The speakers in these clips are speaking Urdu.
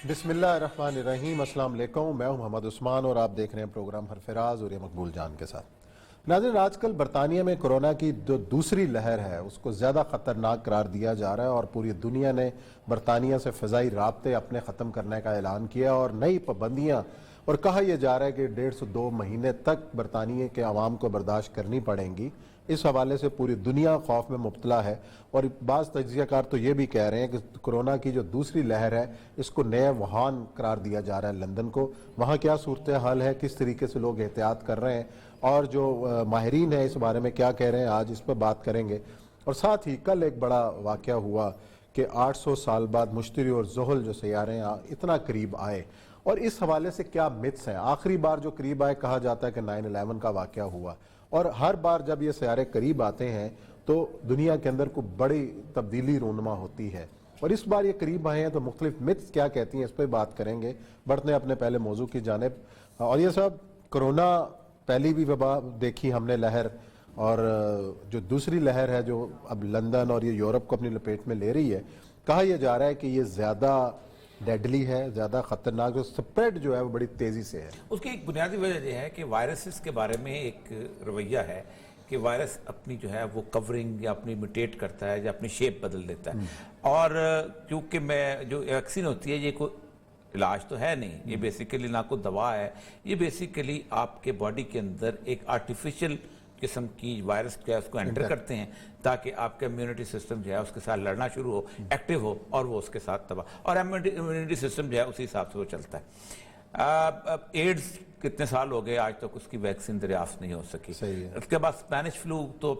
بسم اللہ الرحمن الرحیم۔ السلام علیکم، میں ہوں محمد عثمان اور آپ دیکھ رہے ہیں پروگرام حرفراز اور یہ مقبول جان کے ساتھ۔ ناظرین، آج کل برطانیہ میں کورونا کی جو دوسری لہر ہے اس کو زیادہ خطرناک قرار دیا جا رہا ہے اور پوری دنیا نے برطانیہ سے فضائی رابطے اپنے ختم کرنے کا اعلان کیا اور نئی پابندیاں، اور کہا یہ جا رہا ہے کہ 1.5 مہینے تک برطانیہ کے عوام کو برداشت کرنی پڑیں گی۔ اس حوالے سے پوری دنیا خوف میں مبتلا ہے اور بعض تجزیہ کار تو یہ بھی کہہ رہے ہیں کہ کورونا کی جو دوسری لہر ہے اس کو نئے ووہان قرار دیا جا رہا ہے لندن کو۔ وہاں کیا صورتحال ہے، کس طریقے سے لوگ احتیاط کر رہے ہیں اور جو ماہرین ہیں اس بارے میں کیا کہہ رہے ہیں، آج اس پہ بات کریں گے۔ اور ساتھ ہی کل ایک بڑا واقعہ ہوا کہ 800 سال بعد مشتری اور زحل جو سیارے ہیں اتنا قریب آئے، اور اس حوالے سے کیا متس ہیں۔ آخری بار جو قریب آئے کہا جاتا ہے کہ 9/11 کا واقعہ ہوا، اور ہر بار جب یہ سیارے قریب آتے ہیں تو دنیا کے اندر کوئی بڑی تبدیلی رونما ہوتی ہے، اور اس بار یہ قریب آئے ہیں تو مختلف متس کیا کہتی ہیں، اس پہ بات کریں گے۔ بڑھتے ہیں اپنے پہلے موضوع کی جانب۔ اور یہ صاحب، کورونا پہلی بھی وبا دیکھی ہم نے لہر، اور جو دوسری لہر ہے جو اب لندن اور یہ یورپ کو اپنی لپیٹ میں لے رہی ہے، کہا یہ جا رہا ہے کہ یہ زیادہ ڈیڈلی ہے، زیادہ خطرناک، جو سپریڈ جو ہے وہ بڑی تیزی سے ہے۔ اس کی ایک بنیادی وجہ یہ ہے کہ وائرسز کے بارے میں ایک رویہ ہے کہ وائرس اپنی جو ہے وہ کورنگ یا اپنی میوٹیٹ کرتا ہے یا اپنی شیپ بدل دیتا ہے، اور کیونکہ جو ویکسین ہوتی ہے یہ کوئی علاج تو ہے نہیں، یہ بیسیکلی نہ کوئی دوا ہے، یہ بیسیکلی آپ کے باڈی کے اندر ایک آرٹیفیشل قسم کی وائرس جو ہے اس کو انٹر کرتے ہیں تاکہ آپ کا امیونٹی سسٹم جو ہے اس کے ساتھ لڑنا شروع ہو، ایکٹیو ہو، اور وہ اس کے ساتھ تباہ، اور امیونٹی سسٹم جو ہے اسی حساب سے وہ چلتا ہے۔ ایڈز کتنے سال ہو گئے، آج تک اس کی ویکسین دریافت نہیں ہو سکی۔ اس کے بعد اسپینش فلو تو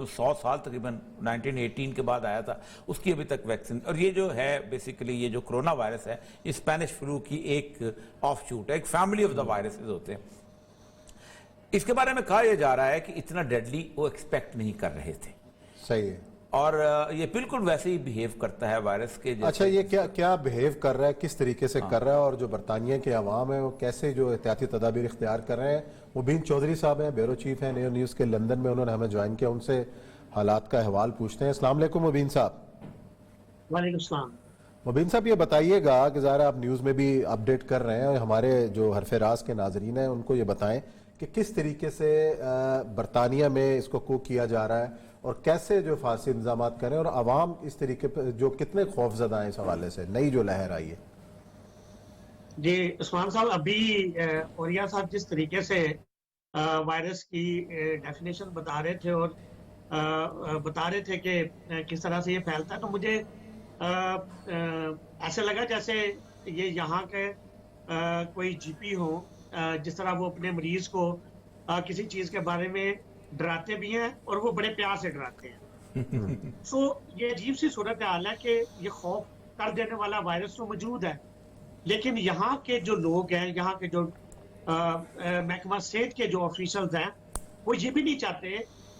100 سال تقریباً 1918 کے بعد آیا تھا، اس کی ابھی تک ویکسین، اور یہ جو ہے بیسیکلی یہ جو کرونا وائرس ہے یہ اسپینش فلو کی ایک آف شوٹ ہے، ایک فیملی آف دا وائرسز ہوتے ہیں۔ اس کے بارے میں کہا یہ جا رہا ہے کہ اتنا ڈیڈلی وہ ایکسپیکٹ نہیں کر رہے تھے، صحیح ہے، اور یہ بالکل ویسے ہی بہیو کرتا ہے وائرس کے جیسے۔ اچھا، یہ کیا بہیو کر رہا ہے، کس طریقے سے کر رہا ہے، اور جو برطانیہ کے عوام ہیں وہ کیسے جو احتیاطی تدابیر اختیار کر رہے ہیں۔ مبین چودھری صاحب ہیں، بیورو چیف ہیں نیو نیوز کے لندن میں، انہوں نے ہمیں جوائن کیا، ان سے حالات کا احوال پوچھتے ہیں۔ السلام علیکم مبین صاحب۔ وعلیکم السلام۔ مبین صاحب، یہ بتائیے گا کہ ظاہر آپ نیوز میں بھی اپڈیٹ کر رہے ہیں، اور ہمارے جو حرف راز کے ناظرین ہیں ان کو یہ بتائیں کہ کس طریقے سے برطانیہ میں اس کو کیا جا رہا ہے، اور کیسے جو فارسی انتظامات کریں، اور عوام اس طریقے پہ جو کتنے خوف زدہ ہیں اس حوالے سے، نئی جو لہر آئی ہے۔ جی عثمان صاحب، ابھی اوریا صاحب جس طریقے سے وائرس کی ڈیفینیشن بتا رہے تھے اور بتا رہے تھے کہ کس طرح سے یہ پھیلتا ہے، تو مجھے ایسے لگا جیسے یہ یہاں کے کوئی جی پی ہو، جس طرح وہ اپنے مریض کو کسی چیز کے بارے میں ڈراتے بھی ہیں اور وہ بڑے پیار سے ڈراتے ہیں۔ سو یہ عجیب سی صورتحال ہے کہ یہ خوف کر دینے والا وائرس تو موجود ہے، لیکن یہاں کے جو لوگ ہیں، یہاں کے جو محکمہ صحت کے جو آفیشلز ہیں، وہ یہ بھی نہیں چاہتے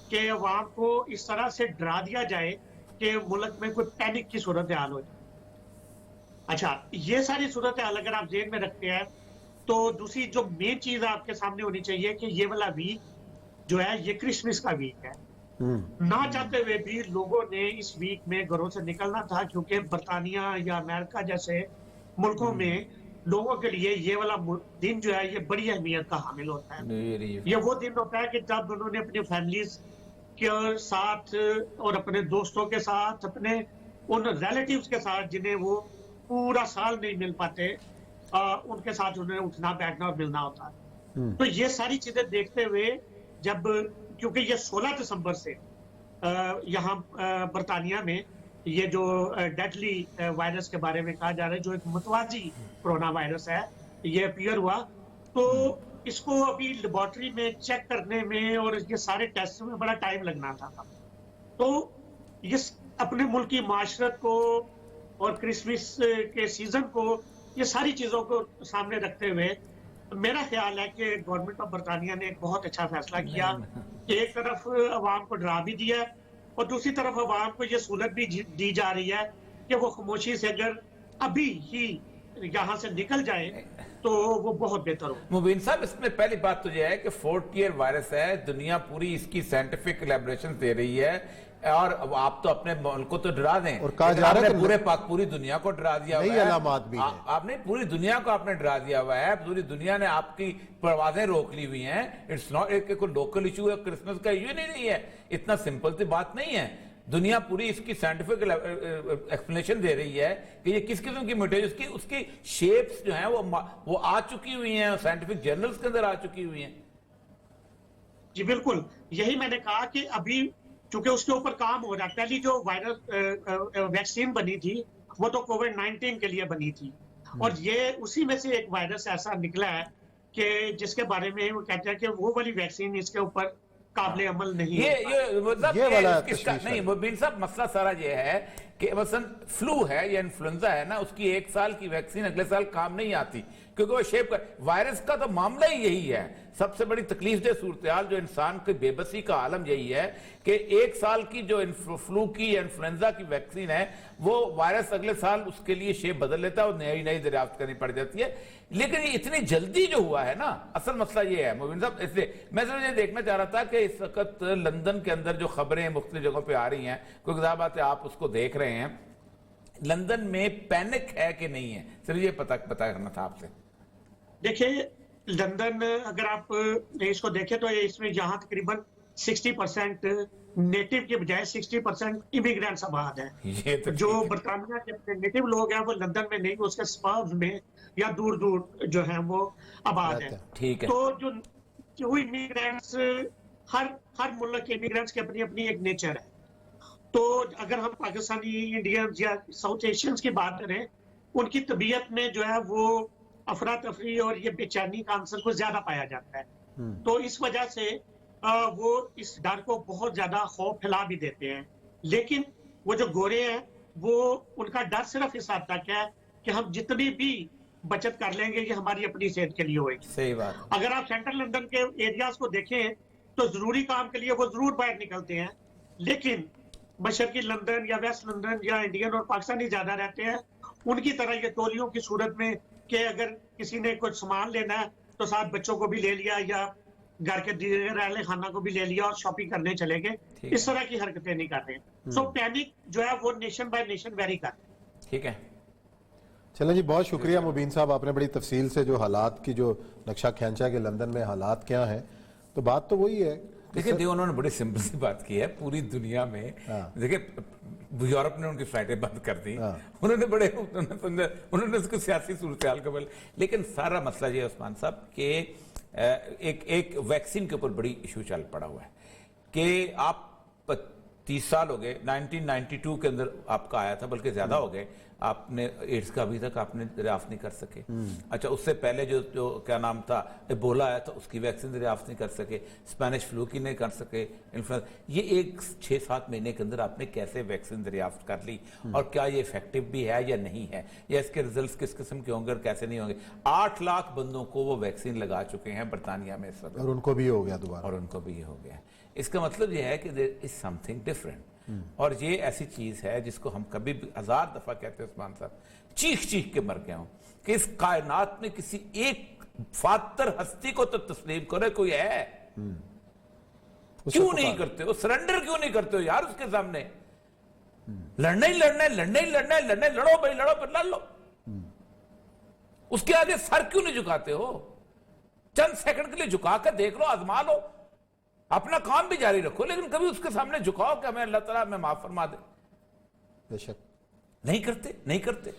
کہ عوام کو اس طرح سے ڈرا دیا جائے کہ ملک میں کوئی پینک کی صورتحال ہو جائے۔ اچھا، یہ ساری صورتحال اگر آپ ذہن میں رکھتے ہیں تو دوسری جو مین چیز آپ کے سامنے ہونی چاہیے کہ یہ والا ویک جو ہے یہ کرسمس کا ویک ہے۔ نہ چاہتے ہوئے بھی لوگوں نے اس ویک میں گھروں سے نکلنا تھا، کیونکہ برطانیہ یا امریکہ جیسے ملکوں میں لوگوں کے لیے یہ والا دن جو ہے یہ بڑی اہمیت کا حامل ہوتا ہے۔ یہ وہ دن ہوتا ہے کہ جب انہوں نے اپنی فیملیز کے ساتھ اور اپنے دوستوں کے ساتھ، اپنے ان ریلیٹیوز کے ساتھ جنہیں وہ پورا سال نہیں مل پاتے، ان کے ساتھ انہیں اٹھنا بیٹھنا اور ملنا ہوتا ہے۔ تو یہ ساری چیزیں دیکھتے ہوئے جب، کیونکہ یہ 16 دسمبر سے یہاں برطانیہ میں یہ جو ڈیڈلی وائرس کے بارے میں کہا جا رہا ہے، جو ایک متوازی کرونا وائرس ہے، یہ اپیئر ہوا، تو اس کو ابھی لیبارٹری میں چیک کرنے میں اور یہ سارے ٹیسٹ میں بڑا ٹائم لگنا تھا۔ تو یہ اپنے ملک کی معاشرت کو اور کرسمس کے سیزن کو، یہ ساری چیزوں کو سامنے رکھتے ہوئے میرا خیال ہے کہ گورنمنٹ آف برطانیہ نے ایک بہت اچھا فیصلہ کیا کہ ایک طرف عوام کو ڈرا بھی دیا اور دوسری طرف عوام کو یہ سہولت بھی دی جا رہی ہے کہ وہ خاموشی سے اگر ابھی ہی یہاں سے نکل جائے تو وہ بہت بہتر ہو۔ مبین صاحب، اس میں پہلی بات تو یہ ہے کہ 4th ایئر وائرس ہے، دنیا پوری اس کی سائنٹیفک الیبوریشن دے رہی ہے، اور آپ تو اپنے ملک کو تو ڈرا دیں، اور کہا جا رہا ہے کہ پوری دنیا کو ڈرا دیا ہوا ہے، نئی علامات بھی ہیں۔ آپ نے پوری دنیا کو آپ نے ڈرا دیا ہوا ہے، پوری دنیا نے آپ کی پروازیں روک لی ہوئی ہیں۔ اٹس ناٹ ایک کوئی لوکل ایشو ہے، کرسمس کا ایشو نہیں ہے، اتنا سمپل سی بات نہیں ہے۔ دنیا پوری اس کی سائنٹیفک ایکسپلینیشن دے رہی ہے کہ یہ کس قسم کی میٹیریل، اس کی شیپس جو ہیں وہ آ چکی ہوئی ہیں، سائنٹیفک جرنلز کے اندر آ چکی ہوئی ہیں۔ جی بالکل، یہی میں نے کہا کہ ابھی چونکہ اس کے اوپر کام ہو رہا ہے۔ پہلی جو وائرل ویکسین بنی تھی وہ تو کووڈ-19 کے لیے بنی تھی، اور یہ اسی میں سے ایک وائرس ایسا نکلا ہے کہ جس کے بارے میں وہ کہتے ہیں کہ وہ والی ویکسین اس کے اوپر قابل عمل نہیں ہے۔ یہ والا تشویش ہے۔ نہیں مبین صاحب، مسئلہ سارا یہ ہے کہ مثلا فلو ہے یا انفلوئنزا ہے نا، اس کی 1 سال کی ویکسین اگلے سال کام نہیں آتی، کیونکہ وہ شیپ وائرس کا تو معاملہ ہی یہی ہے۔ سب سے بڑی تکلیف دہ صورتحال جو انسان کی بے بسی کا عالم یہی ہے کہ 1 سال کی جو فلو کی یا انفلوئنزا کی ویکسین ہے، وہ وائرس اگلے سال اس کے لیے شیپ بدل لیتا ہے اور نئی دریافت کرنی پڑ جاتی ہے۔ لیکن یہ اتنی جلدی جو ہوا ہے نا، اصل مسئلہ یہ ہے مبین صاحب، اس لیے میں صرف یہ دیکھنا چاہ رہا تھا کہ اس وقت لندن کے اندر جو خبریں مختلف جگہوں پہ آ رہی ہیں، کیونکہ ظاہر بات ہے آپ اس کو دیکھ رہے ہیں، لندن میں پینک ہے کہ نہیں ہے، صرف یہ پتہ کرنا تھا آپ سے۔ دیکھیں لندن اگر آپ اس کو دیکھیں تو اس میں یہاں تقریباً 60% نیٹو کے بجائے 60% امیگرینٹس آباد ہیں۔ جو برطانیہ کے اپنے نیٹو لوگ ہیں وہ لندن میں نہیں، اس کے سپربز میں یا دور دور جو ہیں وہ آباد ہیں۔ ٹھیک ہے، تو جو امیگرینٹس ہر ملک کے امیگرینٹس کی اپنی اپنی ایک نیچر ہے۔ تو اگر ہم پاکستانی انڈینز یا ساؤتھ ایشینز کی بات کریں، ان کی طبیعت میں جو ہے وہ افراتفری اور یہ بے چینی کا عنصر کو زیادہ پایا جاتا ہے، تو اس وجہ سے وہ اس ڈر کو بہت زیادہ خوف پھیلا بھی دیتے ہیں۔ لیکن وہ جو گورے ہیں وہ ان کا ڈر صرف اس حد تک ہے کہ ہم جتنی بھی بچت کر لیں گے یہ ہماری اپنی صحت کے لیے ہوئے گی۔ صحیح بات۔ اگر آپ سینٹرل لندن کے ایریاز کو دیکھیں تو ضروری کام کے لیے وہ ضرور باہر نکلتے ہیں، لیکن مشرقی لندن یا ویسٹ لندن یا انڈین اور پاکستانی زیادہ رہتے ہیں، ان کی طرح یہ ٹولیوں کی صورت میں کہ اگر کسی نے کچھ سامان لینا ہے تو ساتھ بچوں کو بھی لے لیا یا گھر کے اہل خانہ کو بھی لے لیا اور شاپنگ کرنے چلے گئے، اس طرح کی حرکتیں نہیں کرتے ہیں۔ سو پینک جو ہے وہ نیشن بائی نیشن ویری کرتے ہیں۔ ٹھیک ہے، چلیں جی، بہت شکریہ مبین صاحب، آپ نے بڑی تفصیل سے جو حالات کی جو نقشہ کھینچا کہ لندن میں حالات کیا ہیں، تو بات تو وہی ہے۔ دیکھیں انہوں نے بڑی سمپل سی بات کی ہے، پوری دنیا میں دیکھیں یورپ نے ان کی فلائٹیں بند کر دی، انہوں نے اس کو سیاسی صورتحال کا لیکن سارا مسئلہ یہ ہے عثمان صاحب کہ ایک ویکسین کے اوپر بڑی ایشو چل پڑا ہوا ہے کہ آپ 30 سال ہو گئے، 1992 کے اندر آپ کا آیا تھا، بلکہ زیادہ ہو گئے، آپ نے ایڈز کا ابھی تک آپ نے دریافت نہیں کر سکے۔ اچھا، اس سے پہلے جو کیا نام تھا، ایبولا آیا تھا، اس کی ویکسین دریافت نہیں کر سکے، اسپینش فلو کی نہیں کر سکے، انفلوئنزا، یہ 6-7 مہینے کے اندر آپ نے کیسے ویکسین دریافت کر لی، اور کیا یہ افیکٹو بھی ہے یا نہیں ہے، یا اس کے ریزلٹس کس قسم کے ہوں گے اور کیسے نہیں ہوں گے۔ 8 لاکھ بندوں کو وہ ویکسین لگا چکے ہیں برطانیہ میں اس وقت، اور ان کو بھی ہو گیا دوبارہ، اور ان کو بھی یہ ہو گیا۔ اس کا مطلب یہ ہے کہ there is something different، اور یہ ایسی چیز ہے جس کو ہم کبھی بھی 1000 دفعہ کہتے ہیں عثمان صاحب، چیخ کے مر گئے ہوں کہ اس کائنات میں کسی ایک فاتر ہستی کو تو تسلیم کرے کوئی ہے، کیوں نہیں کرتے ہو، سرنڈر کیوں نہیں کرتے ہو یار اس کے سامنے؟ لڑنا ہی لڑو بھائی، لڑو پھر لڑ لو، اس کے آگے سر کیوں نہیں جھکاتے ہو؟ چند سیکنڈ کے لیے جھکا کر دیکھ لو، آزما لو، اپنا کام بھی جاری رکھو، لیکن کبھی اس کے سامنے جھکاؤ کہ ہمیں اللہ تعالیٰ ہمیں معاف فرما دے۔ بے شک نہیں کرتے،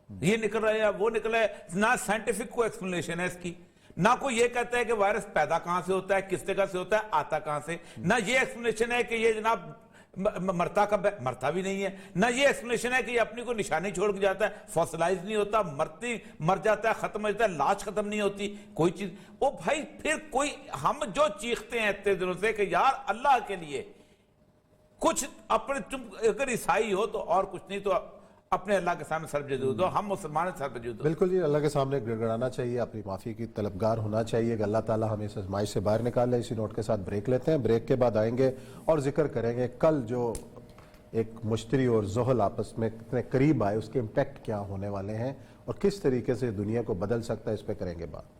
یہ نکل رہا ہے وہ نکل رہا ہے، نہ سائنٹیفک کو ایکسپلینیشن ہے اس کی، نہ کوئی یہ کہتا ہے کہ وائرس پیدا کہاں سے ہوتا ہے، کس جگہ سے ہوتا ہے، آتا کہاں سے، نہ یہ ایکسپلینیشن ہے کہ یہ جناب مرتا بھی نہیں ہے، نہ یہ ایکسپلینیشن ہے کہ یہ اپنی کو نشانی چھوڑ کے جاتا ہے، فوسلائز نہیں ہوتا، مر جاتا ہے، ختم ہو جاتا ہے، لاش ختم نہیں ہوتی کوئی چیز۔ او بھائی پھر کوئی ہم جو چیختے ہیں اتنے دنوں سے کہ یار اللہ کے لیے کچھ اپنے، تم اگر عیسائی ہو تو اور کچھ نہیں تو اپنے اللہ کے سامنے سربجدود ہو، ہم مسلمان سربجدود ہو۔ بالکل جی، اللہ کے سامنے گڑگڑانا چاہیے، اپنی معافی کی طلبگار ہونا چاہیے کہ اللہ تعالیٰ ہمیں اس آزمائش سے باہر نکالے۔ اسی نوٹ کے ساتھ بریک لیتے ہیں، بریک کے بعد آئیں گے اور ذکر کریں گے کل جو ایک مشتری اور زحل آپس میں کتنے قریب آئے، اس کے امپیکٹ کیا ہونے والے ہیں اور کس طریقے سے دنیا کو بدل سکتا ہے، اس پہ کریں گے بات۔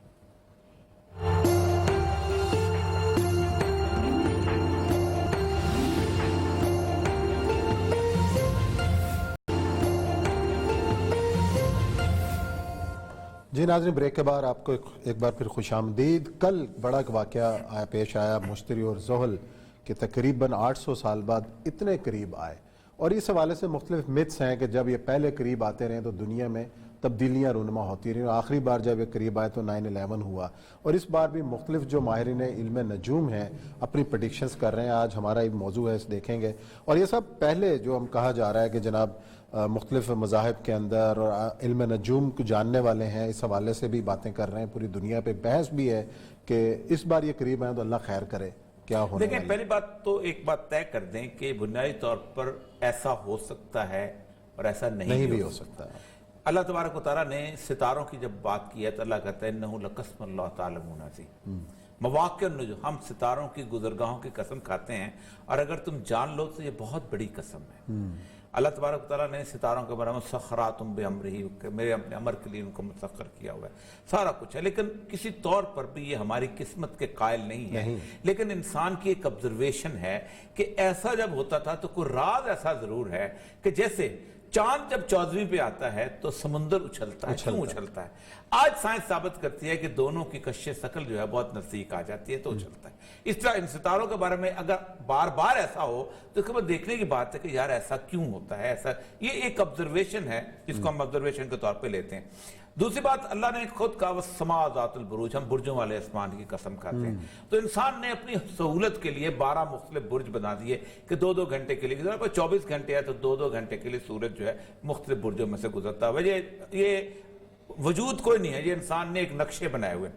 جی ناظرین، بریک کے بعد آپ کو ایک بار پھر خوش آمدید۔ کل بڑا واقعہ پیش آیا، مشتری اور زحل کے تقریباً 800 سال بعد اتنے قریب آئے، اور اس حوالے سے مختلف متس ہیں کہ جب یہ پہلے قریب آتے رہے تو دنیا میں تبدیلیاں رونما ہوتی رہیں، اور آخری بار جب یہ قریب آئے تو 9/11 ہوا، اور اس بار بھی مختلف جو ماہرین علم نجوم ہیں اپنی پریڈکشنز کر رہے ہیں۔ آج ہمارا ایک موضوع ہے، اس دیکھیں گے، اور یہ سب پہلے جو ہم کہا جا رہا ہے کہ جناب مختلف مذاہب کے اندر اور علم نجوم کو جاننے والے ہیں، اس حوالے سے بھی باتیں کر رہے ہیں، پوری دنیا پہ بحث بھی ہے کہ اس بار یہ قریب آئیں تو اللہ خیر کرے کیا ہونے دیکھیں، پہلی بات تو ایک بات طے کر دیں کہ بنیادی طور پر ایسا ہو سکتا ہے اور ایسا نہیں بھی ہو سکتا۔ اللہ تبارک و تعالیٰ نے ستاروں کی جب بات کی ہے تو اللہ کہتا ہے انہو لقسم اللہ تعلمون عظیم، مواقع النجوم، ہم ستاروں کی گزرگاہوں کی قسم کھاتے ہیں، اور اگر تم جان لو تو یہ بہت بڑی قسم ہے۔ اللہ تبارک و تعالیٰ نے ستاروں کے بارے میں مسخرات بامرہ، میرے اپنے امر کے لیے ان کو مسخر کیا ہوا ہے، سارا کچھ ہے، لیکن کسی طور پر بھی یہ ہماری قسمت کے قائل نہیں ہے۔ لیکن انسان کی ایک آبزرویشن ہے کہ ایسا جب ہوتا تھا تو کوئی راز ایسا ضرور ہے کہ جیسے چاند جب 14ویں پہ آتا ہے تو سمندر اچھلتا ہے، کیوں اچھلتا ہے؟ آج سائنس ثابت کرتی ہے کہ دونوں کی کش ثقل جو ہے بہت نزدیک آ جاتی ہے تو اچھلتا ہے۔ اس طرح ان ستاروں کے بارے میں اگر بار بار ایسا ہو تو اس کے بعد دیکھنے کی بات ہے کہ یار ایسا کیوں ہوتا ہے، ایسا یہ ایک آبزرویشن ہے جس کو ہم آبزرویشن کے طور پہ لیتے ہیں۔ دوسری بات، اللہ نے خود کہا وَالسَّمَاءَ ذَاتُ الْبُرُوجِ، ہم برجوں والے اسمان کی قسم کھاتے ہیں۔ تو انسان نے اپنی سہولت کے لیے 12 مختلف برج بنا دیے کہ 2-2 گھنٹے کے لیے، 24 گھنٹے ہے تو 2-2 گھنٹے کے لیے سورج جو ہے مختلف برجوں میں سے گزرتا ہے۔ یہ وجود کوئی نہیں ہے، یہ انسان نے ایک نقشے بنائے ہوئے۔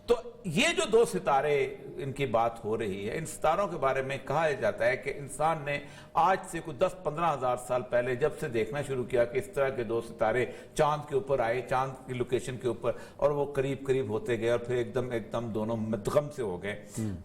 تو یہ جو 2 ستارے ان کی بات ہو رہی ہے، ان ستاروں کے بارے میں کہا جاتا ہے کہ انسان نے آج سے کوئی 10-15 ہزار سال پہلے جب سے دیکھنا شروع کیا کہ اس طرح کے 2 ستارے چاند کے اوپر آئے، چاند کی لوکیشن کے اوپر، اور وہ قریب قریب ہوتے گئے اور پھر ایک دم دونوں مدغم سے ہو گئے،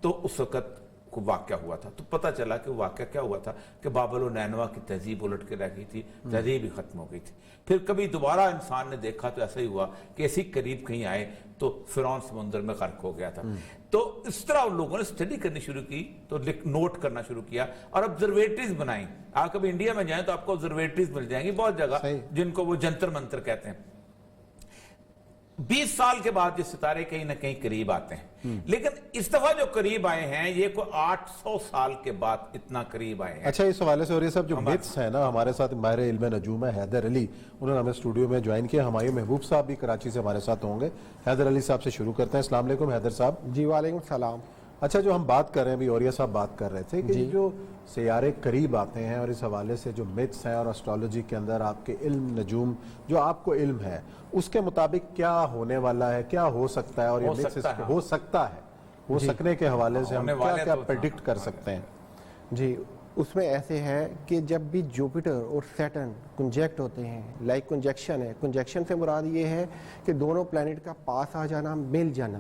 تو اس وقت کو واقعہ ہوا تھا۔ تو پتہ چلا کہ واقعہ کیا ہوا تھا کہ بابل و نینوا کی تہذیب الٹ کے رہ گئی تھی، تہذیب ہی ختم ہو گئی تھی۔ پھر کبھی دوبارہ انسان نے دیکھا تو ایسا ہی ہوا کہ اسی قریب کہیں آئے تو فرعون سمندر میں غرق ہو گیا تھا۔ تو اس طرح ان لوگوں نے اسٹڈی کرنی شروع کی، تو نوٹ کرنا شروع کیا اور آبزرویٹریز بنائیں۔ آپ کبھی انڈیا میں جائیں تو آپ کو آبزرویٹریز مل جائیں گی بہت جگہ، جن کو وہ جنتر منتر کہتے ہیں۔ 20 سال کے بعد یہ ستارے کہیں نہ کہیں قریب آتے ہیں، لیکن اس دفعہ جو قریب آئے ہیں یہ کوئی 800 سال کے بعد اتنا قریب آئے ہیں۔ اچھا، اس حوالے سے اور یہ سب جو متس ہیں نا، ہمارے ساتھ ماہر علم نجوم ہے حیدر علی، انہوں نے ہمیں اسٹوڈیو میں جوائن کیا۔ ہمایوں محبوب صاحب بھی کراچی سے ہمارے ساتھ ہوں گے۔ حیدر علی صاحب سے شروع کرتے ہیں۔ السلام علیکم حیدر صاحب۔ جی وعلیکم السلام۔ اچھا، جو ہم بات کر رہے ہیں ابھی، اوریہ صاحب بات کر رہے تھے کہ جو سیارے قریب آتے ہیں اور اس حوالے سے جو متس ہیں اور اسٹرالوجی کے اندر آپ کے علم نجوم جو آپ کو علم ہے اس کے مطابق کیا ہونے والا ہے، کیا ہو سکتا ہے، اور یہ متس ہو سکتا ہے، ہو سکنے کے حوالے سے ہم کیا کیا پریڈکٹ کر سکتے ہیں؟ جی، اس میں ایسے ہے کہ جب بھی جوپیٹر اور سیٹرن کنجیکٹ ہوتے ہیں، لائک کنجیکشن ہے، کنجیکشن سے مراد یہ ہے کہ دونوں پلانٹ کا پاس آ جانا، مل جانا۔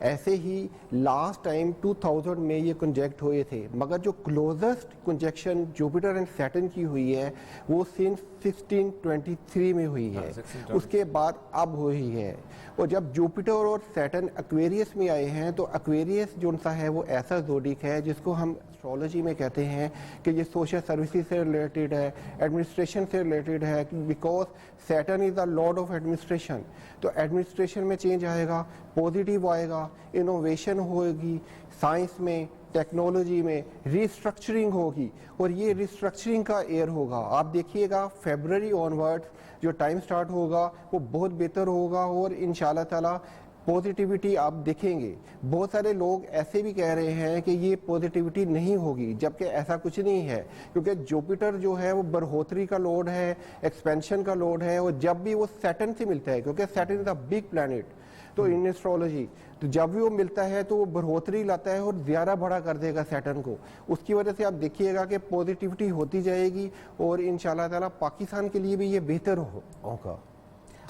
ایسے ہی لاسٹ ٹائم 2000 میں یہ کنجیکٹ ہوئے تھے، مگر جو کلوزسٹ کنجیکشن جوپیٹر اینڈ سیٹرن کی ہوئی ہے وہ سنس 1623 میں ہوئی ہے، اس کے بعد اب ہوئی ہے۔ اور جب جوپیٹر اور سیٹرن ایکویریس میں آئے ہیں تو ایکویریس جو سا ہے وہ ایسا زوڈک ہے جس کو ہم اسٹرالوجی میں کہتے ہیں کہ یہ سوشل سروسز سے ریلیٹڈ ہے، ایڈمنسٹریشن سے ریلیٹڈ ہے، because Saturn is the lord of administration. تو ایڈمنسٹریشن میں چینج آئے گا، پوزیٹیو آئے گا، انوویشن ہوگی، سائنس میں، ٹیکنالوجی میں ریسٹرکچرنگ ہوگی، اور یہ ریسٹرکچرنگ کا ایئر ہوگا۔ آپ دیکھیے گا فیبرری آن ورڈ جو ٹائم سٹارٹ ہوگا وہ بہت بہتر ہوگا، اور انشاءاللہ تعالیٰ پوزیٹیوٹی آپ دیکھیں گے۔ بہت سارے لوگ ایسے بھی کہہ رہے ہیں کہ یہ پوزیٹیوٹی نہیں ہوگی، جبکہ ایسا کچھ نہیں ہے، کیونکہ جوپیٹر جو ہے وہ برہوتری کا لوڈ ہے، ایکسپینشن کا لوڈ ہے، اور جب بھی وہ سیٹرن سے ملتا ہے، کیونکہ Saturn is a big planet, تو ان ایسٹرولوجی تو جب بھی وہ ملتا ہے تو وہ برہوتری لاتا ہے اور زیادہ بڑا کر دے گا سیٹرن کو۔ اس کی وجہ سے آپ دیکھیے گا کہ پوزیٹیوٹی ہوتی جائے گی، اور انشاءاللہ تعالیٰ پاکستان کے لیے بھی یہ بہتر ہوگا۔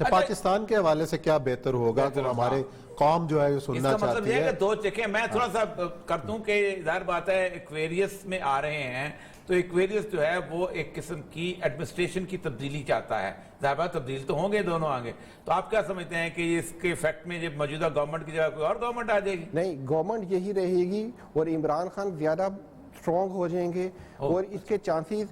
پاکستان کے حوالے سے کیا بہتر ہوگا کہ ہمارے قوم جو ہے سننا اس کا مطلب چاہتی یہ ہے ہے؟ کہ 2 چکے میں تھوڑا سا کر دوں کہ ظاہر بات ہے ایکویریس میں آ رہے ہیں تو ایکویریس جو ہے وہ ایک قسم کی ایڈمنسٹریشن کی تبدیلی چاہتا ہے، ظاہر بات تبدیل تو ہوں گے دونوں آگے۔ تو آپ کیا سمجھتے ہیں کہ اس کے ایفیکٹ میں جب موجودہ گورنمنٹ کی جگہ کوئی اور گورنمنٹ آ جائے گی؟ نہیں، گورنمنٹ یہی رہے گی، اور عمران خان زیادہ اسٹرانگ ہو جائیں گے، اور اس کے چانسز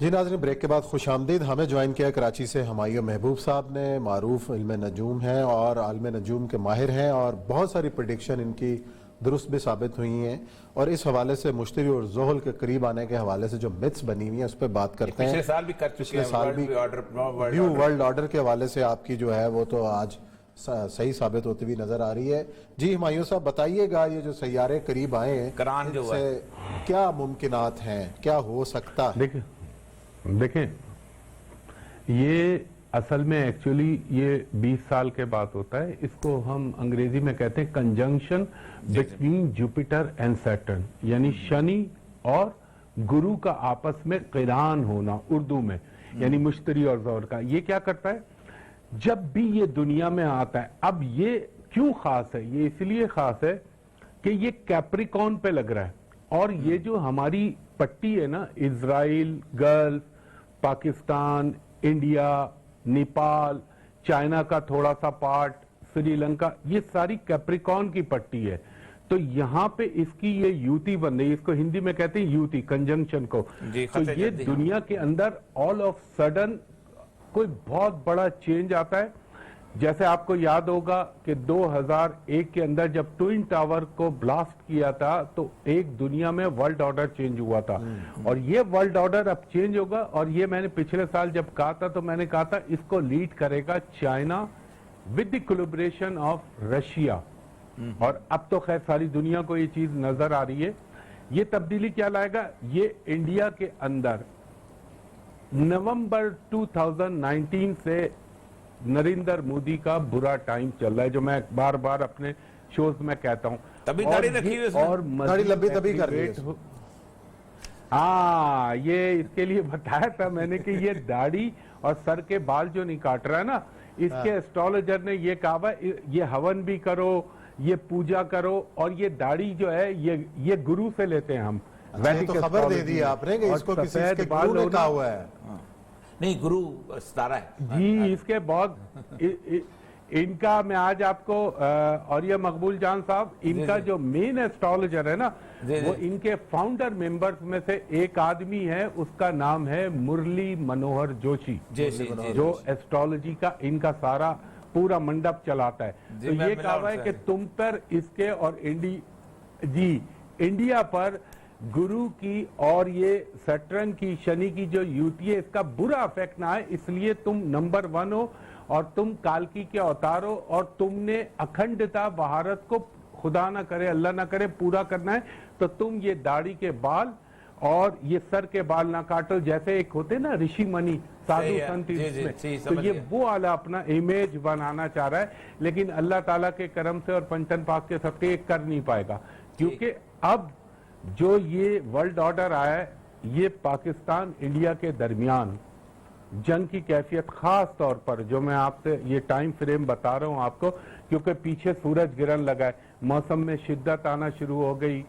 جی ناظرین، بریک کے بعد خوش آمدید. ہمیں جوائن کیا کراچی سے ہمایوں محبوب صاحب نے. معروف علم نجوم ہیں اور عالم نجوم کے ماہر ہیں اور بہت ساری پریڈکشن ان کی درست بھی ثابت ہوئی ہیں. اور اس حوالے سے مشتری اور زحل کے قریب آنے کے حوالے سے جو متس بنی ہوئی ہیں اس پہ بات کرتے ہیں. پچھلے سال بھی کر چکے پچھلے ہیں، سال بھی نیو ورلڈ آرڈر کے حوالے سے آپ کی جو ہے وہ تو آج صحیح ثابت ہوتی ہوئی نظر آ رہی ہے. جی ہمایوں صاحب بتائیے گا، یہ جو سیارے قریب آئے ہیں کران جو ان سے کیا ممکنات ہیں، کیا ہو سکتا ہے؟ دیکھیں یہ اصل میں ایکچولی یہ 20 سال کے بعد ہوتا ہے. اس کو ہم انگریزی میں کہتے ہیں conjunction between Jupiter and Saturn, یعنی شنی اور گرو کا آپس میں قران ہونا اردو میں، یعنی مشتری اور زحل کا. یہ کیا کرتا ہے جب بھی یہ دنیا میں آتا ہے؟ اب یہ کیوں خاص ہے؟ یہ اس لیے خاص ہے کہ یہ کیپریکون پہ لگ رہا ہے. اور یہ جو ہماری پٹی ہے نا، Israel, Gulf, Pakistan, India, Nepal, China کا تھوڑا سا پارٹ، سری لنکا، یہ ساری کیپریکون کی پٹی ہے. تو یہاں پہ اس کی یہ یوتی بن رہی ہے. اس کو ہندی میں کہتے ہیں یوتی، کنجنکشن کو. تو یہ دنیا کے اندر آل آف سڈن کوئی بہت بڑا چینج آتا ہے. جیسے آپ کو یاد ہوگا کہ 2001 کے اندر جب ٹوئن ٹاور کو بلاسٹ کیا تھا تو ایک دنیا میں ورلڈ آرڈر چینج ہوا تھا. اور یہ ورلڈ آرڈر اب چینج ہوگا. اور یہ میں نے پچھلے سال جب کہا تھا تو میں نے کہا تھا اس کو لیڈ کرے گا China with the collaboration of Russia. اور اب تو خیر ساری دنیا کو یہ چیز نظر آ رہی ہے. یہ تبدیلی کیا لائے گا؟ یہ انڈیا کے اندر نومبر 2019 سے نریندر مودی کا برا ٹائم چل رہا ہے، جو میں بار بار اپنے شوز میں کہتا ہوں. تبھی داڑھی رکھی ہوئی اور داڑھی لمبی تبھی کر لی. ہاں یہ اس کے لیے بتایا تھا میں نے کہ یہ داڑھی اور سر کے بال جو نہیں کاٹ رہا ہے نا، اس کے ایسٹرولوجر نے یہ کہا یہ ہون بھی کرو، یہ پوجا کرو، اور یہ داڑھی جو ہے یہ گرو سے لیتے ہیں ہم. تو خبر دے دی آپ نے کہ اس کو کسی کے گرو نے کہا ہوا ہے. نہیں، گرو ستارہ ہے جی. اس کے بہت ان کا میں آج آپ کو اور یہ مقبول جان صاحب، ان کا جو مین ایسٹرولوجر ہے نا، وہ ان کے فاؤنڈر ممبرز میں سے ایک آدمی ہے، اس کا نام ہے مرلی منوہر جوشی، جو ایسٹرولوجی کا ان کا سارا پورا منڈپ چلاتا ہے. تو یہ کہا ہے کہ تم پر اس کے اور انڈیا پر گرو کی اور یہ سیٹرن کی، شنی کی جو یوتی ہے، اس کا برا افیکٹ نہ آئے، اس لیے تم نمبر 1 ہو اور تم کالکی کے اوتار ہو اور تم نے اکھنڈتا بھارت کو خدا نہ کرے اللہ نہ کرے پورا کرنا ہے. تو تم یہ داڑھی کے بال اور یہ سر کے بال نہ کاٹو. جیسے ایک ہوتے نا رشی منی، سادھو سنت، تو یہ وہ والا اپنا امیج بنانا چاہ رہا ہے. لیکن اللہ تعالیٰ کے کرم سے اور پنچن پاک کے صدقے یہ کر نہیں پائے گا، کیونکہ اب جو یہ ورلڈ آرڈر آیا ہے یہ پاکستان انڈیا کے درمیان جنگ کی کیفیت، خاص طور پر جو میں آپ سے یہ ٹائم فریم بتا رہا ہوں آپ کو، کیونکہ پیچھے سورج گرہن لگا ہے، موسم میں شدت آنا شروع ہو گئی.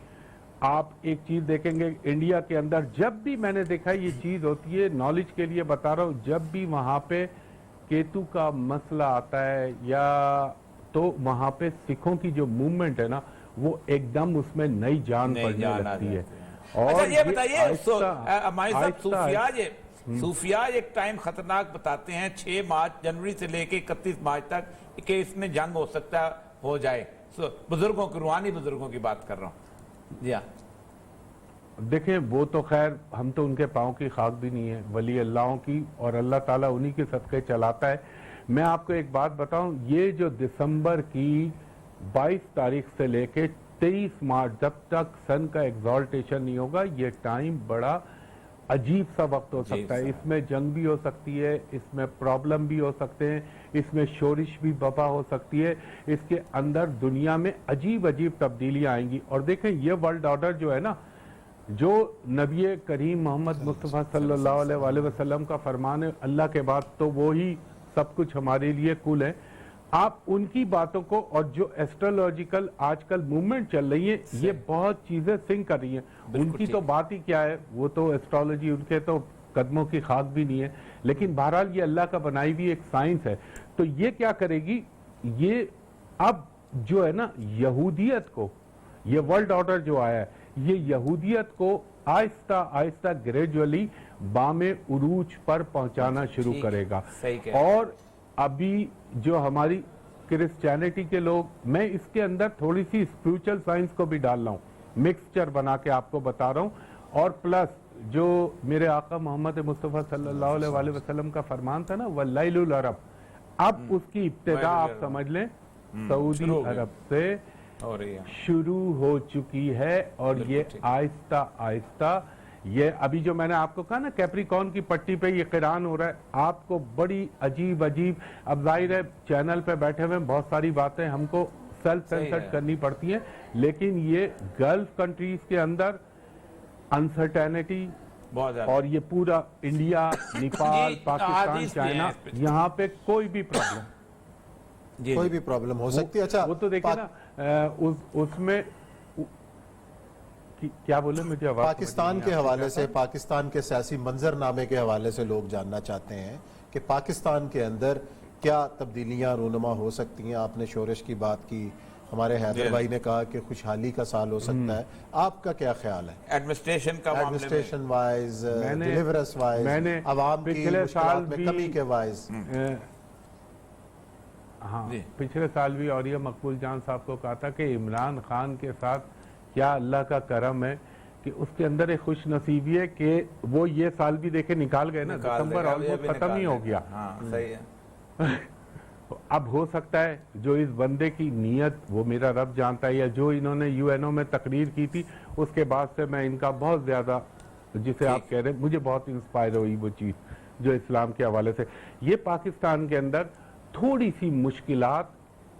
آپ ایک چیز دیکھیں گے انڈیا کے اندر، جب بھی میں نے دیکھا یہ چیز ہوتی ہے، نالج کے لیے بتا رہا ہوں، جب بھی وہاں پہ کیتو کا مسئلہ آتا ہے یا تو وہاں پہ سکھوں کی جو موومنٹ ہے نا، وہ ایک دم اس میں نئی جان پڑنے لگتی ہے. اور یہ بتائیے صوفیاء ایک ٹائم خطرناک بتاتے ہیں 6 مارچ جنوری سے لے کے 31 مارچ تک کہ اس میں جنگ ہو سکتا ہو جائے. بزرگوں کی، روحانی بزرگوں کی بات کر رہا ہوں. جی ہاں دیکھیں وہ تو خیر ہم تو ان کے پاؤں کی خاک بھی نہیں ہے، ولی اللہوں کی، اور اللہ تعالیٰ انہی کے صدقے چلاتا ہے. میں آپ کو ایک بات بتاؤں، یہ جو دسمبر کی 22 تاریخ سے لے کے 23 مارچ جب تک سن کا ایگزالٹیشن نہیں ہوگا، یہ ٹائم بڑا عجیب سا وقت ہو سکتا ہے. اس میں جنگ بھی ہو سکتی ہے، اس میں پرابلم بھی ہو سکتے ہیں، اس میں شورش بھی بپا ہو سکتی ہے، اس کے اندر دنیا میں عجیب عجیب تبدیلیاں آئیں گی. اور دیکھیں یہ ورلڈ آرڈر جو ہے نا، جو نبی کریم محمد مصطفیٰ صلی اللہ علیہ وآلہ وسلم کا فرمان ہے، اللہ کے بعد تو وہی سب کچھ ہمارے لیے کل ہے. آپ ان کی باتوں کو، اور جو ایسٹرولوجیکل آج کل موومنٹ چل رہی ہیں، یہ بہت چیزیں سنک کر رہی ہیں. ان کی تو بات ہی کیا ہے، وہ تو ایسٹرولوجی ان کے تو قدموں کی خاک بھی نہیں ہے. لیکن بہرحال یہ اللہ کا بنائی ہوئی ایک سائنس ہے. تو یہ کیا کرے گی، یہ اب جو ہے نا یہودیت کو، یہ ورلڈ آرڈر جو آیا ہے، یہ یہودیت کو آہستہ آہستہ گریجولی بام عروج پر پہنچانا شروع کرے گا. صحیح کہہ رہے ہیں. اور ابھی جو ہماری کرسچینٹی کے لوگ، میں اس کے اندر تھوڑی سی اسپریچل سائنس کو بھی ڈال رہا ہوں، مکسچر بنا کے آپ کو بتا رہا ہوں. اور پلس جو میرے آقا محمد مصطفیٰ صلی اللہ علیہ وآلہ وسلم کا فرمان تھا نا وَاللَّيْلُ الْعَرَبِ، اب اس کی ابتدا آپ سمجھ لیں سعودی عرب سے شروع ہو چکی ہے. اور یہ آہستہ آہستہ یہ ابھی جو میں نے آپ کو کہا نا کیپریکون کی پٹی پہ یہ قرآن ہو رہا ہے، آپ کو بڑی عجیب اب ظاہر ہے چینل پہ بیٹھے ہوئے بہت ساری باتیں ہم کو سیلف سینسرڈ کرنی پڑتی ہیں، لیکن یہ گلف کنٹریز کے اندر انسرٹینٹی اور یہ پورا انڈیا، نیپال، پاکستان، چائنا، یہاں پہ کوئی بھی پرابلم کوئی بھی پرابلم ہو سکتی ہے. اچھا وہ تو دیکھیں نا اس میں کیا بولے مجھے آواز پاکستان کے حوالے سے، پاکستان کے سیاسی منظرنامے کے حوالے سے لوگ جاننا چاہتے ہیں کہ پاکستان کے اندر کیا تبدیلیاں رونما ہو سکتی ہیں. آپ نے شورش کی بات کی، ہمارے حیدر بھائی نے کہا کہ خوشحالی کا سال ہو سکتا ہے. آپ کا کیا خیال ہے ایڈمنسٹریشن کا ایڈمنسٹریشن وائز، ڈیلیورنس وائز، عوام کی مشکلات میں کمی کے وائز؟ ہاں پچھلے سال بھی اور یہ مقبول جان صاحب کو کہا تھا کہ عمران خان کے ساتھ کیا اللہ کا کرم ہے کہ اس کے اندر ایک خوش نصیبی ہے کہ وہ یہ سال بھی دیکھے نکال گئے نا، دسمبر آلموسٹ ختم ہی ہو گیا. صحیح ہے. اب ہو سکتا ہے جو اس بندے کی نیت وہ میرا رب جانتا ہے، یا جو انہوں نے UN میں تقریر کی تھی اس کے بعد سے میں ان کا بہت زیادہ، جسے آپ کہہ رہے ہیں، مجھے بہت انسپائر ہوئی وہ چیز جو اسلام کے حوالے سے. یہ پاکستان کے اندر تھوڑی سی مشکلات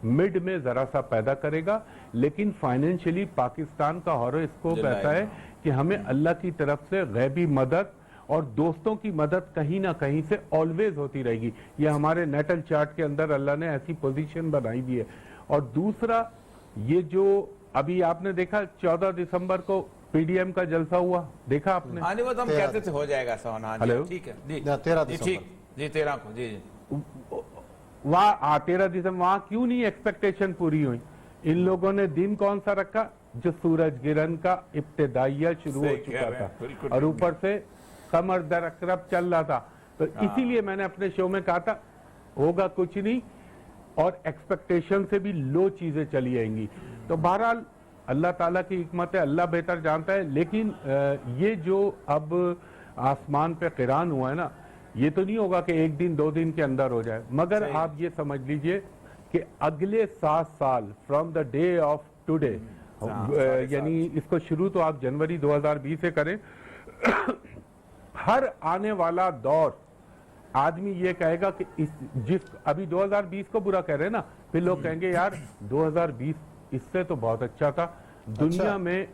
مڈ میں ذرا سا پیدا کرے گا، لیکن فائنینشلی پاکستان کا ہاروسکوپ ایسا ہے کہ ہمیں اللہ کی طرف سے غیبی مدد اور دوستوں کی مدد کہیں نہ کہیں سے آلویز ہوتی رہے گی. یہ ہمارے نیٹل چارٹ کے اندر اللہ نے ایسی پوزیشن بنائی دی ہے. اور دوسرا یہ جو ابھی آپ نے دیکھا 14 دسمبر کو PDM کا جلسہ ہوا، دیکھا آپ نے؟ ہاں وہ تو ہم کہتے تھے ہو جائے گا سونا. ٹھیک ہے جی 13 دسمبر جی 13 کو جی وہاں 13 دسمبر وہاں کیوں نہیں ایکسپیکٹیشن پوری ہوئی؟ ان لوگوں نے دن کون سا رکھا جو سورج گرہن کا ابتدائیہ شروع ہو چکا تھا اور اوپر سے قمر در اقرب چل رہا تھا. تو اسی لیے میں نے اپنے شو میں کہا تھا ہوگا کچھ نہیں، اور ایکسپیکٹیشن سے بھی لو چیزیں چلی آئیں گی. تو بہرحال اللہ تعالیٰ کی حکمت ہے، اللہ بہتر جانتا ہے. لیکن یہ جو اب آسمان پہ قرآن ہوا ہے نا، یہ تو نہیں ہوگا کہ ایک دن 2 دن کے اندر ہو جائے، مگر آپ یہ سمجھ لیجئے کہ اگلے 7 سال from the day of today, یعنی اس کو شروع تو آپ جنوری 2020 سے کریں، ہر آنے والا دور آدمی یہ کہے گا کہ جس ابھی 2020 کو برا کہہ رہے ہیں نا، پھر لوگ کہیں گے یار 2020 اس سے تو بہت اچھا تھا. دنیا میں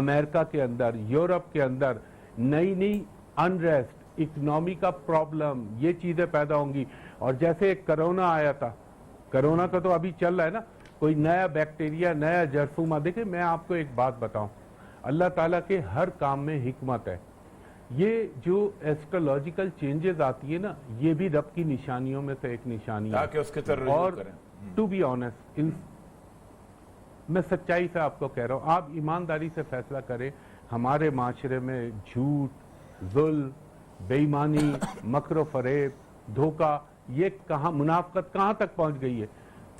امریکہ کے اندر، یورپ کے اندر نئی انریسٹ، اکنامی کا پرابلم، یہ چیزیں پیدا ہوں گی. اور جیسے ایک کرونا آیا تھا، کرونا کا تو ابھی چل رہا ہے نا، کوئی نیا بیکٹیریا، نیا جرثومہ. دیکھیں میں آپ کو ایک بات بتاؤں، اللہ تعالیٰ کے ہر کام میں حکمت ہے. یہ جو ایسٹرولوجیکل چینجز آتی ہے نا، یہ بھی رب کی نشانیوں میں سے ایک نشانی ہے. تاکہ اس کے طرح اور رجوع کریں. ٹو بی آنیسٹ، میں سچائی سے آپ کو کہہ رہا ہوں، آپ ایمانداری سے فیصلہ کریں. ہمارے معاشرے میں جھوٹ، ظلم، بے ایمانی، مکر و فریب، دھوکہ، یہ کہاں، منافقت کہاں تک پہنچ گئی ہے.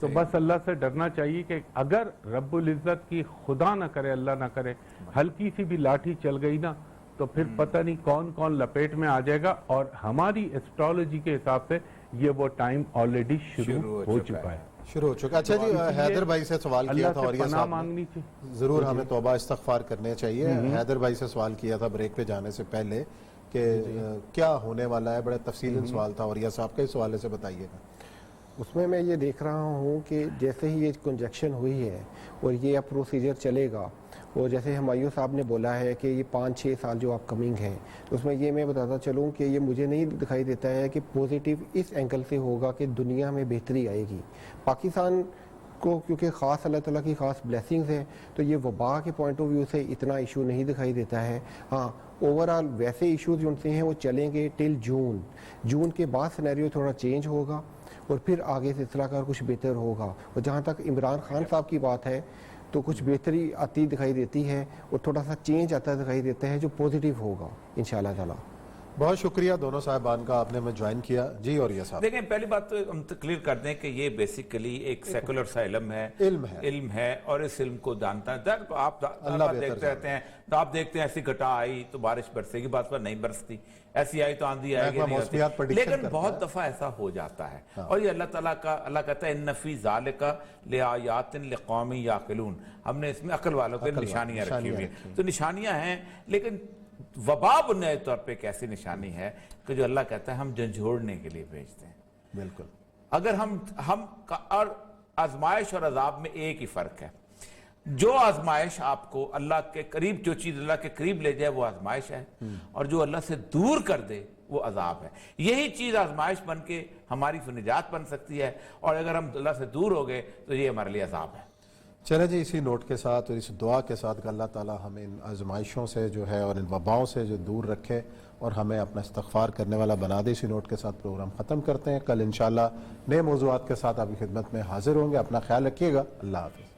تو بس اللہ سے ڈرنا چاہیے کہ اگر رب العزت کی خدا نہ کرے، اللہ نہ کرے، ہلکی سی بھی لاٹھی چل گئی نا، تو پھر پتہ نہیں کون کون لپیٹ میں آ جائے گا. اور ہماری ایسٹرولوجی کے حساب سے یہ وہ ٹائم آلریڈی شروع ہو چکا ہے. شروع ہو چکا. اچھا جی، حیدر بھائی سے سوال کیا تھا اور یہ پناہ مانگنی چاہیے. ضرور ہمیں توبہ استغفار کرنے چاہیے. حیدر بھائی سے سوال کیا تھا بریک پہ جانے سے پہلے کہ کیا ہونے والا ہے، بڑا تفصیلی سوال تھا، اور یہ صاحب کے حوالے سے بتائیے گا. اس میں یہ دیکھ رہا ہوں کہ جیسے ہی یہ کنجیکشن ہوئی ہے اور یہ اب پروسیجر چلے گا، اور جیسے ہمایوں صاحب نے بولا ہے کہ یہ 5-6 سال جو اپ کمنگ ہیں، اس میں یہ میں بتاتا چلوں کہ یہ مجھے نہیں دکھائی دیتا ہے کہ پوزیٹیو اس اینگل سے ہوگا کہ دنیا میں بہتری آئے گی. پاکستان کو کیونکہ خاص اللہ تعالیٰ کی خاص بلیسنگز ہیں، تو یہ وبا کے پوائنٹ آف ویو سے اتنا ایشو نہیں دکھائی دیتا ہے. ہاں اوورآل ویسے ایشوز جو سے ہیں وہ چلیں گے ٹل جون کے بعد سینیریو تھوڑا چینج ہوگا اور پھر آگے سلسلہ کار کچھ بہتر ہوگا. اور جہاں تک عمران خان صاحب کی بات ہے، تو کچھ بہتری آتی دکھائی دیتی ہے اور تھوڑا سا چینج آتا دکھائی دیتا ہے جو پازیٹیو ہوگا انشاءاللہ تعالی. بہت شکریہ دونوں صاحبان کا، آپ نے ہمیں جوائن کیا. جی اور یہ صاحب دیکھیں پہلی بات تو ہم کلیئر کر دیں کہ یہ بیسیکلی ایک سیکولر سا علم ہے اور اس علم کو جانتا ہے. آپ دیکھتے رہتے ہیں تو آپ دیکھتے ہیں ایسی گھٹا آئی تو بارش برسے گی، بات پر نہیں برستی، ایسی آئی تو آندھی آئے گی، لیکن بہت دفعہ ایسا ہو جاتا ہے. اور یہ اللہ تعالیٰ کا، اللہ کہتا ہے ان فی ذالک لآیات لقوم یعقلون، ہم نے اس میں عقل والوں کے نشانیاں رکھی ہوئی ہیں. تو نشانیاں ہیں، لیکن وبا بنیادی طور پہ ایک ایسی نشانی ہے کہ جو اللہ کہتا ہے ہم جھنجھوڑنے کے لیے بھیجتے ہیں. بالکل. اگر ہم اور آزمائش اور عذاب میں ایک ہی فرق ہے. جو آزمائش آپ کو اللہ کے قریب، جو چیز اللہ کے قریب لے جائے وہ آزمائش ہے، اور جو اللہ سے دور کر دے وہ عذاب ہے. یہی چیز آزمائش بن کے ہماری نجات بن سکتی ہے، اور اگر ہم اللہ سے دور ہو گئے تو یہ ہمارے لیے عذاب ہے. چلے جی، اسی نوٹ کے ساتھ اور اس دعا کے ساتھ کہ اللہ تعالیٰ ہمیں ان آزمائشوں سے جو ہے اور ان وباؤں سے جو دور رکھے اور ہمیں اپنا استغفار کرنے والا بنا دے. اسی نوٹ کے ساتھ پروگرام ختم کرتے ہیں. کل انشاءاللہ نئے موضوعات کے ساتھ آپ کی خدمت میں حاضر ہوں گے. اپنا خیال رکھیے گا. اللہ حافظ.